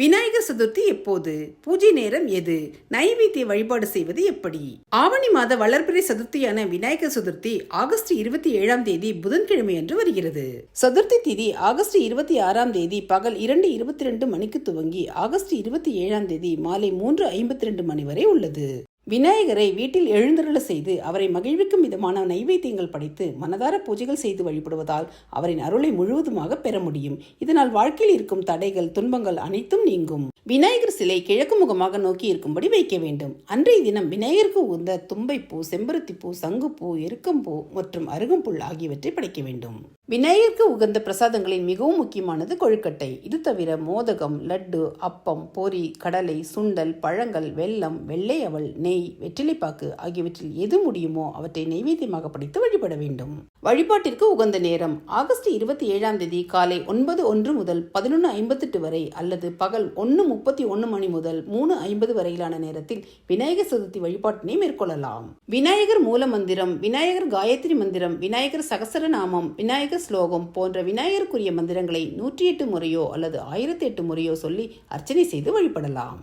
விநாயகர் சதுர்த்தி எப்போது? பூஜை நேரம் எது? நைவேத்திய வழிபாடு செய்வது எப்படி? ஆவணி மாத வளர்பிறை சதுர்த்தியான விநாயகர் சதுர்த்தி ஆகஸ்ட் 27ஆம் தேதி புதன்கிழமை அன்று வருகிறது. சதுர்த்தி திதி ஆகஸ்ட் 26ஆம் தேதி பகல் 2:22 மணிக்கு துவங்கி ஆகஸ்ட் 27ஆம் தேதி மாலை 3:52 மணி வரை உள்ளது. விநாயகரை வீட்டில் எழுந்தருள செய்து அவரை மகிழ்விக்கும் விதமான நைவேத்தியங்கள் படைத்து மனதார பூஜைகள் செய்து வழிபடுவதால் அவரின் அருளை முழுவதுமாக பெற முடியும். இதனால் வாழ்க்கையில் இருக்கும் தடைகள், துன்பங்கள் அனைத்தும் நீங்கும். விநாயகர் சிலை கிழக்கு முகமாக நோக்கி இருக்கும்படி வைக்க வேண்டும். அன்றைய தினம் விநாயகருக்கு உகந்த தும்பைப்பூ, செம்பருத்திப்பூ, சங்குப்பூ, எருக்கம்பூ மற்றும் அருகம்புல் ஆகியவற்றை படைக்க வேண்டும். விநாயகருக்கு உகந்த பிரசாதங்களில் மிகவும் முக்கியமானது கொழுக்கட்டை. இது தவிர மோதகம், லட்டு, அப்பம், பொரி, கடலை, சுண்டல், பழங்கள், வெல்லம், வெள்ளை அவல், நெய், வெற்றிலைப்பாக்கு ஆகியவற்றில் எது முடியுமோ அவற்றை நைவேத்தியமாக படைத்து வழிபட வேண்டும். வழிபாட்டிற்கு உகந்த நேரம் ஆகஸ்ட் 27ஆம் தேதி காலை 9:01 முதல் 11:58 வரை அல்லது பகல் 1:31 மணி முதல் 3:50 வரையிலான நேரத்தில் விநாயகர் சதுர்த்தி வழிபாட்டினை மேற்கொள்ளலாம். விநாயகர் மூல மந்திரம், விநாயகர் காயத்ரி மந்திரம், விநாயகர் சகசரநாமம், விநாயகர் ஸ்லோகம் போன்ற விநாயகருக்குரிய மந்திரங்களை 108 முறையோ அல்லது 1008 முறையோ சொல்லி அர்ச்சனை செய்து வழிபடலாம்.